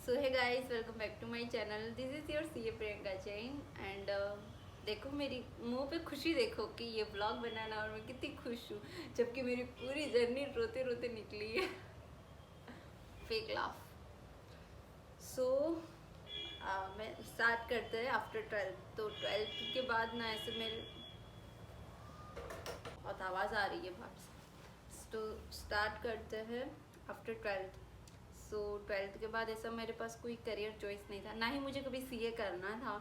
So hi guys, welcome back to my channel. This is your CA Priyanka Jain and देखो मेरी मुंह पे खुशी देखो कि ये व्लॉग बनाना और मैं कितनी खुश हूँ, जबकि मेरी पूरी जर्नी रोते रोते निकली है। Fake laugh. सो मैं स्टार्ट करते हैं आफ्टर 12th। तो 12th के बाद ना ऐसे मेरे बहुत आवाज़ आ रही है बाहर से। तो स्टार्ट करते हैं आफ्टर 12th। सो 12th के बाद ऐसा मेरे पास कोई करियर चॉइस नहीं था, ना ही मुझे कभी सीए करना था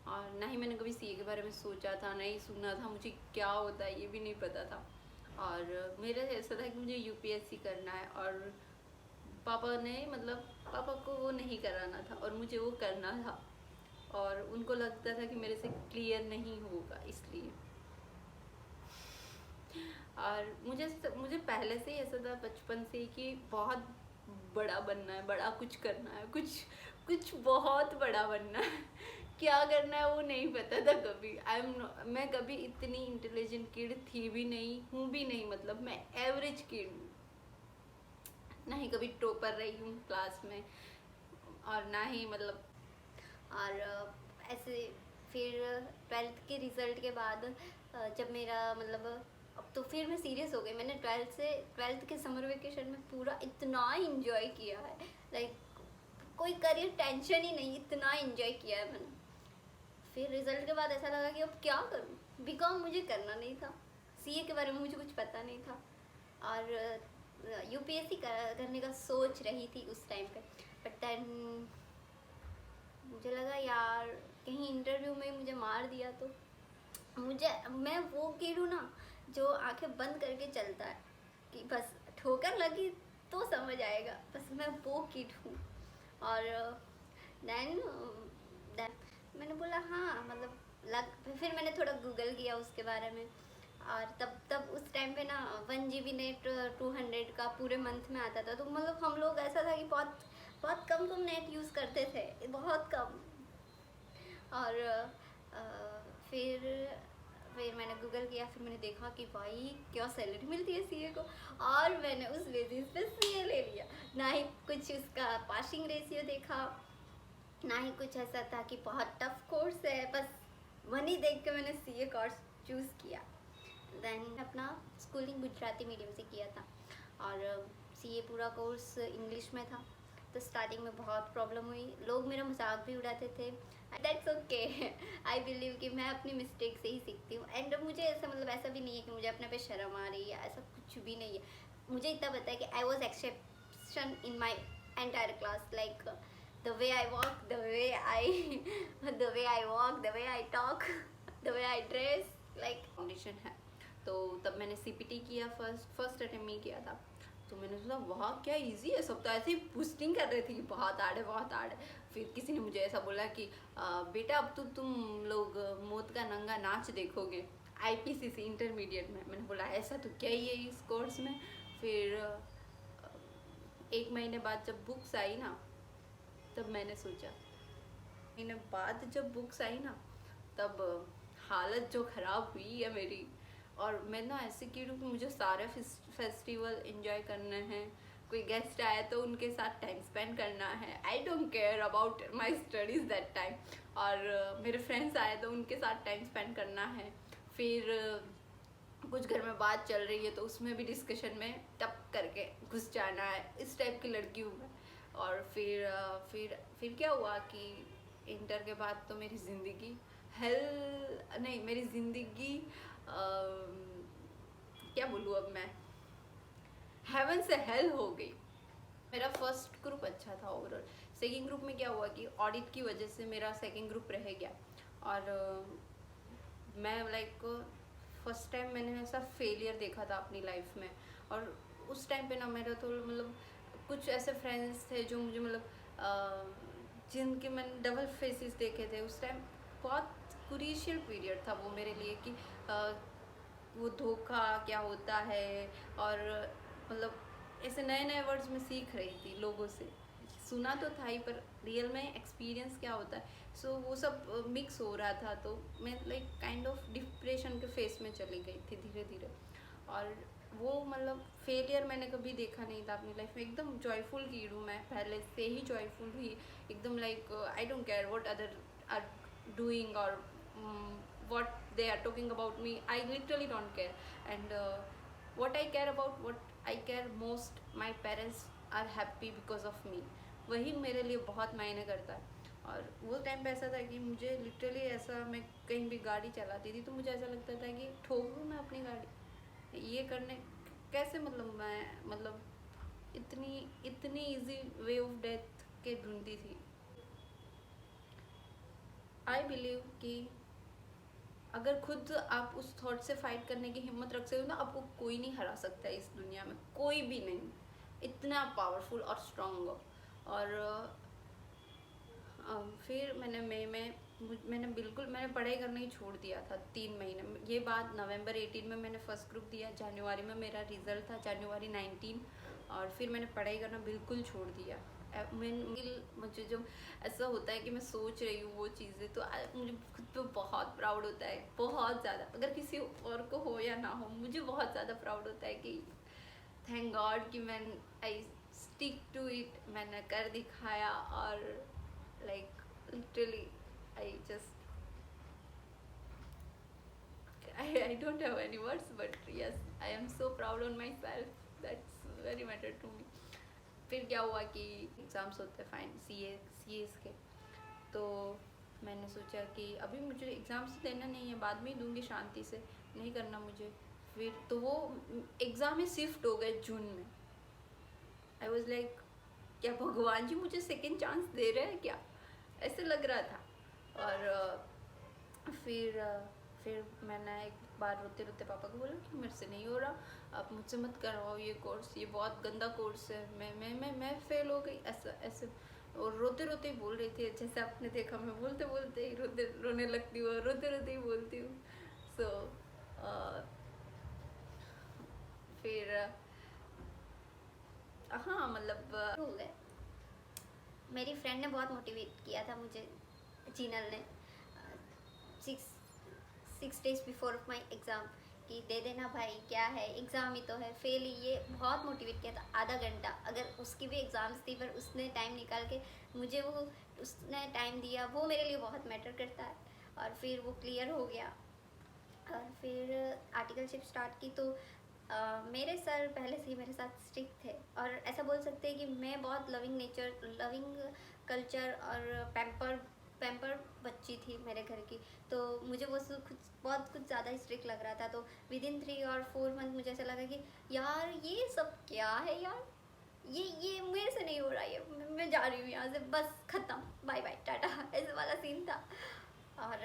और ना ही मैंने कभी सीए के बारे में सोचा था, ना ही सुना था। मुझे क्या होता है ये भी नहीं पता था। और मेरा ऐसा था कि मुझे यूपीएससी करना है और पापा ने पापा को वो नहीं कराना था और मुझे वो करना था। और उनको लगता था कि मेरे से क्लियर नहीं होगा, इसलिए। और मुझे पहले से ही ऐसा था, बचपन से ही, कि बहुत बड़ा बनना है, बड़ा कुछ करना है, कुछ कुछ बहुत बड़ा बनना है। क्या करना है वो नहीं पता था कभी। मैं कभी इतनी इंटेलिजेंट किड थी भी नहीं, हूँ भी नहीं। मैं एवरेज किड हूँ, ना ही कभी टॉपर रही हूँ क्लास में, और ना ही और ऐसे। फिर 12th के रिज़ल्ट के बाद जब मेरा अब तो फिर मैं सीरियस हो गई। मैंने 12th के समर वेकेशन में पूरा इतना इंजॉय किया है, लाइक कोई करियर टेंशन ही नहीं, इतना इंजॉय किया है मैंने। फिर रिज़ल्ट के बाद ऐसा लगा कि अब क्या करूँ। बीकॉम मुझे करना नहीं था, सीए के बारे में मुझे कुछ पता नहीं था, और यूपीएससी करने का सोच रही थी उस टाइम पे। बट देन मुझे लगा यार कहीं इंटरव्यू में मुझे मार दिया तो। मैं वो किड हूँ ना जो आंखें बंद करके चलता है कि बस ठोकर लगी तो समझ आएगा, बस मैं वो किड हूँ। और देन मैंने बोला हाँ, फिर मैंने थोड़ा गूगल किया उसके बारे में। और तब उस टाइम पे ना 1 GB नेट 200 का पूरे मंथ में आता था। तो हम लोग ऐसा था कि बहुत बहुत कम नेट यूज़ करते थे, बहुत कम। और फिर फिर मैंने गूगल किया, फिर मैंने देखा कि भाई क्या सैलरी मिलती है सीए को, और मैंने उस बेसिस पे सीए ले लिया। ना ही कुछ उसका पासिंग रेशियो देखा, ना ही कुछ ऐसा था कि बहुत टफ कोर्स है, बस वही देख के मैंने सीए कोर्स चूज़ किया। देन अपना स्कूलिंग गुजराती मीडियम से किया था और सीए पूरा कोर्स इंग्लिश में था। तो स्टार्टिंग में बहुत प्रॉब्लम हुई, लोग मेरा मजाक भी उड़ाते थे। That's okay. आई बिलीव कि मैं अपनी मिस्टेक से ही सीखती हूँ। एंड मुझे ऐसा ऐसा भी नहीं है कि मुझे अपने पे शर्म आ रही है, ऐसा कुछ भी नहीं है। मुझे इतना पता है कि I was exception in my entire class, like the way I walk, the way I walk, the way I talk, the way I dress, like foundation है। तो तब मैंने सीपीटी किया, फर्स्ट अटेम्प्ट में किया था। तो मैंने सोचा वाह क्या इजी है, सब तो ऐसे ही बूस्टिंग कर रहे थे कि बहुत हार्ड है, बहुत हार्ड है। फिर किसी ने मुझे ऐसा बोला कि बेटा अब तो तुम लोग मौत का नंगा नाच देखोगे आईपीसीसी इंटरमीडिएट में। मैंने बोला ऐसा तो क्या ही है इस कोर्स में। फिर 1 महीने बाद जब बुक्स आई ना, तब मैंने सोचा। महीने बाद जब बुक्स आई ना, तब हालत जो ख़राब हुई है मेरी। और मैं ना ऐसे की हूँ कि मुझे सारे फेस्टिवल एंजॉय करने हैं, कोई गेस्ट आए तो उनके साथ टाइम स्पेंड करना है। आई don't care about my studies that time. और मेरे फ्रेंड्स आए तो उनके साथ टाइम स्पेंड करना है। फिर कुछ घर में बात चल रही है तो उसमें भी डिस्कशन में टप करके घुस जाना है, इस टाइप की लड़की हूँ मैं। और फिर क्या हुआ कि इंटर के बाद तो मेरी ज़िंदगी मेरी ज़िंदगी क्या बोलूँ अब मैं, हेवन से हेल हो गई। मेरा फर्स्ट ग्रुप अच्छा था ओवरऑल। सेकंड ग्रुप में क्या हुआ कि ऑडिट की वजह से मेरा सेकंड ग्रुप रह गया। और मैं फर्स्ट टाइम मैंने ऐसा फेलियर देखा था अपनी लाइफ में। और उस टाइम पे ना मेरा तो कुछ ऐसे फ्रेंड्स थे जो मुझे जिनके मैंने डबल फेसेस देखे थे उस टाइम। बहुत क्रूशियल पीरियड था वो मेरे लिए कि वो धोखा क्या होता है। और ऐसे नए नए वर्ड्स में सीख रही थी लोगों से, सुना तो था ही पर रियल में एक्सपीरियंस क्या होता है। सो वो सब मिक्स हो रहा था। तो मैं काइंड ऑफ डिप्रेशन के फेस में चली गई थी धीरे धीरे। और वो मतलब फेलियर मैंने कभी देखा नहीं था अपनी लाइफ में। एकदम जॉयफुल कीड हूँ मैं, पहले से ही जॉयफुल हुई एकदम। Like I don't care what other are doing और what they are talking about me. I literally don't care. And what I care about, what I care most, my parents are happy because of me. वही मेरे लिए बहुत मायने करता है। और वो टाइम पे ऐसा था कि मुझे लिटरली ऐसा, मैं कहीं भी गाड़ी चलाती थी तो मुझे ऐसा लगता था कि ठोक दूँ मैं अपनी गाड़ी, ये करने कैसे, मतलब मैं मतलब इतनी इतनी इजी वे ऑफ डेथ के ढूंढती थी। आई बिलीव कि अगर खुद आप उस थॉट से फाइट करने की हिम्मत रख सकते हो ना, आपको कोई नहीं हरा सकता है इस दुनिया में, कोई भी नहीं। इतना पावरफुल और स्ट्रांग हो। और फिर मैंने मई में मैंने पढ़ाई करना ही छोड़ दिया था 3 महीने में। ये बात नवंबर 18 में मैंने फर्स्ट ग्रुप दिया, जनवरी में मेरा रिजल्ट था, जनवरी 19। और फिर मैंने पढ़ाई करना बिल्कुल छोड़ दिया। मुझे जो ऐसा होता है कि मैं सोच रही हूँ वो चीज़ें, तो मुझे खुद पे बहुत प्राउड होता है, बहुत ज़्यादा। अगर किसी और को हो या ना हो, मुझे बहुत ज़्यादा प्राउड होता है कि थैंक गॉड कि मैं आई स्टिक टू इट, मैंने कर दिखाया। और like literally I just I don't have any words, but yes, I am so proud on myself. That's very matter to me. फिर क्या हुआ कि एग्ज़ाम्स होते हैं फाइन सीएस के, तो मैंने सोचा कि अभी मुझे एग्ज़ाम्स देना नहीं है, बाद में ही दूंगी शांति से, नहीं करना मुझे। फिर तो वो एग्ज़ाम ही शिफ्ट हो गए जून में। आई वॉज लाइक क्या भगवान जी मुझे सेकेंड चांस दे रहे हैं क्या, ऐसे लग रहा था। और फिर मैंने एक बार रोते रोते पापा को बोला कि मेरे से नहीं हो रहा, आप मुझसे मत करवाओ ये कोर्स, ये बहुत गंदा कोर्स है, मैं फेल हो गई, ऐसा ऐसे। और रोते रोते ही बोल रही थी, जैसे आपने देखा मैं बोलते बोलते ही रोने लगती हूँ, रोते रोते ही बोलती हूँ। सो फिर हाँ मतलब हो गए। मेरी फ्रेंड ने बहुत मोटिवेट किया था मुझे, चीनल ने, 6 days बिफोर माई एग्ज़ाम, कि दे देना भाई, क्या है एग्ज़ाम ही तो है, फेल ही। ये बहुत मोटिवेट किया था, आधा घंटा। अगर उसकी भी एग्ज़ाम्स थी पर उसने टाइम निकाल के मुझे उसने टाइम दिया, वो मेरे लिए बहुत मैटर करता है। और फिर वो क्लियर हो गया। और फिर आर्टिकलशिप स्टार्ट की तो मेरे सर पहले से ही मेरे साथ स्ट्रिक्ट थे, और ऐसा बोल सकते हैं कि मैं बहुत लविंग कल्चर और पैम्पर बच्ची थी मेरे घर की। तो मुझे वो बहुत कुछ ज़्यादा ही स्ट्रिक्ट लग रहा था। तो विद इन 3 और 4 मंथ मुझे ऐसा लगा कि यार ये सब क्या है यार, ये मेरे से नहीं हो रहा, ये मैं जा रही हूँ यहाँ से, बस ख़त्म, बाय बाय टाटा, ऐसे वाला सीन था। और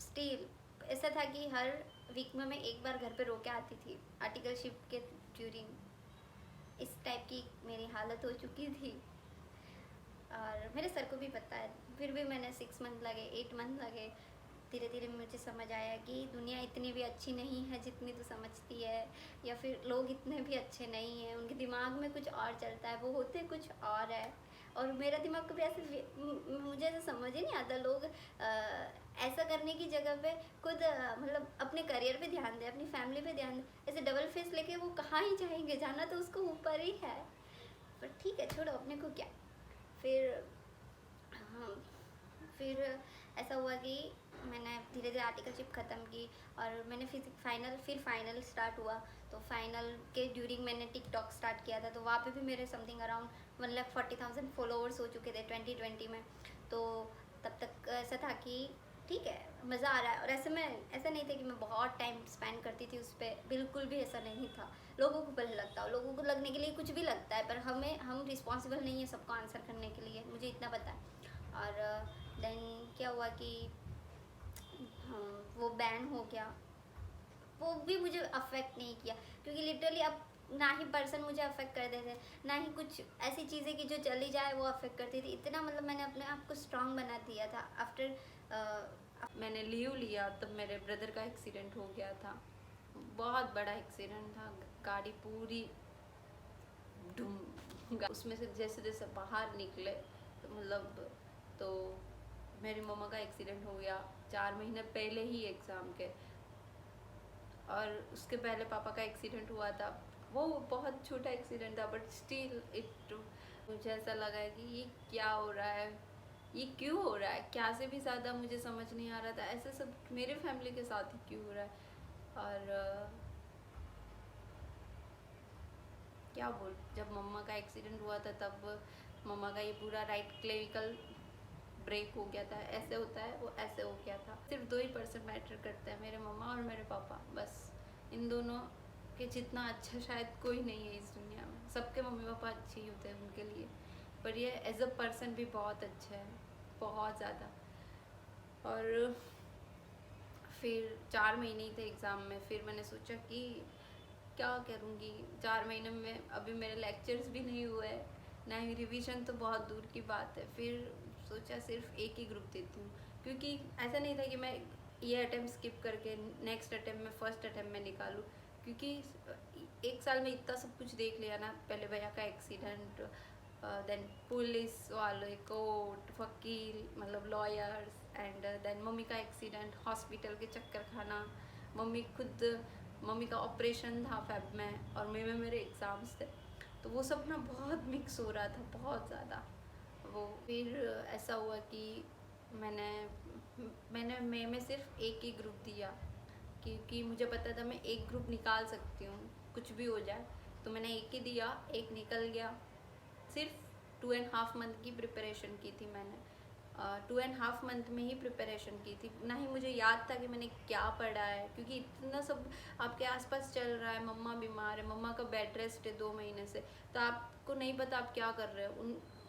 स्टिल ऐसा था कि हर वीक में मैं एक बार घर पे रो के आती थी आर्टिकलशिप के ड्यूरिंग। इस टाइप की मेरी हालत हो चुकी थी, और मेरे सर को भी पता है। फिर भी मैंने 6 मंथ लगे, 8 मंथ लगे, धीरे धीरे मुझे समझ आया कि दुनिया इतनी भी अच्छी नहीं है जितनी तो समझती है, या फिर लोग इतने भी अच्छे नहीं हैं, उनके दिमाग में कुछ और चलता है, वो होते कुछ और है। और मेरा दिमाग कभी ऐसे मुझे ऐसा समझ ही नहीं आता, लोग ऐसा करने की जगह पे खुद मतलब अपने करियर पे ध्यान दे, अपनी फैमिली पे ध्यान दे। ऐसे डबल फेस लेके वो कहाँ ही जाएंगे, जाना तो उसको ऊपर ही है। पर ठीक है, छोड़ो, अपने को क्या। फिर हाँ, फिर ऐसा हुआ कि मैंने धीरे धीरे आर्टिकलशिप ख़त्म की, और मैंने फिर फाइनल स्टार्ट हुआ। तो फाइनल के ड्यूरिंग मैंने टिकटॉक स्टार्ट किया था, तो वहाँ पे भी मेरे समथिंग अराउंड 1,40,000 फॉलोअर्स हो चुके थे 2020 में। तो तब तक ऐसा था कि ठीक है, मज़ा आ रहा है। और ऐसा नहीं था कि मैं बहुत टाइम स्पेंड करती थी उस पर, बिल्कुल भी ऐसा नहीं था। लोगों को भले लगता हो, लोगों को लगने के लिए कुछ भी लगता है, पर हम रिस्पॉन्सिबल नहीं है सबको आंसर करने के लिए, मुझे इतना पता है। और देन क्या हुआ कि वो बैन हो गया। वो भी मुझे अफेक्ट नहीं किया, क्योंकि लिटरली अब ना ही पर्सन मुझे अफेक्ट कर देते, ना ही कुछ ऐसी चीज़ें कि जो चली जाए वो अफेक्ट करती थी। इतना मतलब मैंने अपने आप को स्ट्रांग बना दिया था। आफ्टर मैंने लीव लिया तब मेरे ब्रदर का एक्सीडेंट हो गया था, बहुत बड़ा एक्सीडेंट था। गाड़ी पूरी उसमें से जैसे जैसे बाहर निकले तो मतलब, तो मेरी मम्मा का एक्सीडेंट हो गया 4 महीने पहले ही एग्ज़ाम के। और उसके पहले पापा का एक्सीडेंट हुआ था। वो बहुत छोटा एक्सीडेंट था बट स्टिल इट, मुझे ऐसा लगा है कि ये क्या हो रहा है, ये क्यों हो रहा है, क्या से भी ज़्यादा मुझे समझ नहीं आ रहा था ऐसे सब मेरे फैमिली के साथ ही क्यों हो रहा है। और क्या बोल, जब मम्मा का एक्सीडेंट हुआ था तब मम्मा का ये पूरा राइट क्लेविकल ब्रेक हो गया था, ऐसे होता है वो ऐसे हो गया था। सिर्फ 2% मैटर करते हैं, मेरे मम्मा और मेरे पापा, बस इन दोनों के जितना अच्छा शायद कोई नहीं है इस दुनिया में। सबके मम्मी पापा अच्छे ही होते हैं उनके लिए, पर ये एज अ पर्सन भी बहुत अच्छा है, बहुत ज़्यादा। और फिर 4 महीने ही थे एग्ज़ाम में, फिर मैंने सोचा कि क्या करूँगी 4 महीने में, अभी मेरे लेक्चर्स भी नहीं हुए, ना ही रिवीजन, तो बहुत दूर की बात है। फिर सोचा सिर्फ एक ही ग्रुप देती हूँ, क्योंकि ऐसा नहीं था कि मैं ये अटेम्प्ट स्किप करके नेक्स्ट अटेम्प्ट में फर्स्ट अटेम्प्ट में निकालूँ, क्योंकि एक साल में इतना सब कुछ देख लिया ना। पहले भैया का एक्सीडेंट, देन पुलिस वाले, कोर्ट, वकील, मतलब लॉयर्स, एंड देन मम्मी का एक्सीडेंट, हॉस्पिटल के चक्कर खाना, मम्मी का ऑपरेशन था फेब में, और मई में मेरे एग्ज़ाम्स थे, तो वो सब ना बहुत मिक्स हो रहा था, बहुत ज़्यादा। वो फिर ऐसा हुआ कि मैंने मैंने मई में सिर्फ एक ही ग्रुप दिया, क्योंकि मुझे पता था मैं एक ग्रुप निकाल सकती हूँ कुछ भी हो जाए, तो मैंने एक ही दिया, एक निकल गया। सिर्फ 2.5 मंथ की प्रिपरेशन की थी मैंने, 2.5 मंथ में ही प्रिपरेशन की थी। ना ही मुझे याद था कि मैंने क्या पढ़ा है, क्योंकि इतना सब आपके आसपास चल रहा है। मम्मा बीमार है, मम्मा का बेड रेस्ट है 2 महीने से, तो आपको नहीं पता आप क्या कर रहे हो।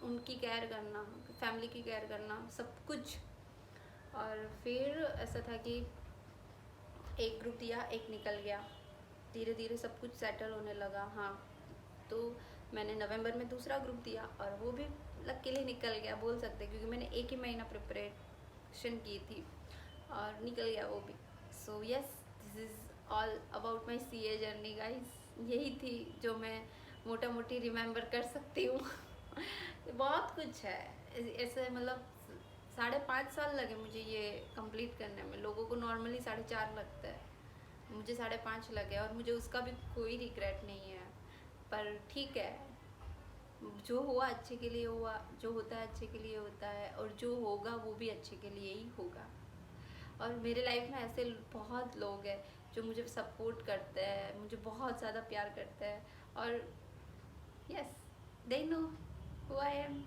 उनकी केयर करना, फैमिली की केयर करना, सब कुछ। और फिर ऐसा था कि एक ग्रुप दिया, एक निकल गया, धीरे धीरे सब कुछ सेटल होने लगा। हाँ, तो मैंने नवंबर में दूसरा ग्रुप दिया और वो भी लकीली निकल गया, बोल सकते हैं, क्योंकि मैंने एक ही महीना प्रिपरेशन की थी और निकल गया वो भी। So yes, this is all about my CA journey guys. यही थी जो मैं मोटा मोटी रिमेंबर कर सकती हूँ। बहुत कुछ है ऐसे, मतलब 5.5 साल लगे मुझे ये कंप्लीट करने में। लोगों को नॉर्मली 4.5 लगता है, मुझे 5.5 लगे, और मुझे उसका भी कोई रिग्रेट नहीं है। पर ठीक है, जो हुआ अच्छे के लिए हुआ, जो होता है अच्छे के लिए होता है, और जो होगा वो भी अच्छे के लिए ही होगा। और मेरे लाइफ में ऐसे बहुत लोग हैं जो मुझे सपोर्ट करते हैं, मुझे बहुत ज़्यादा प्यार करते हैं, और yes, they know who I am.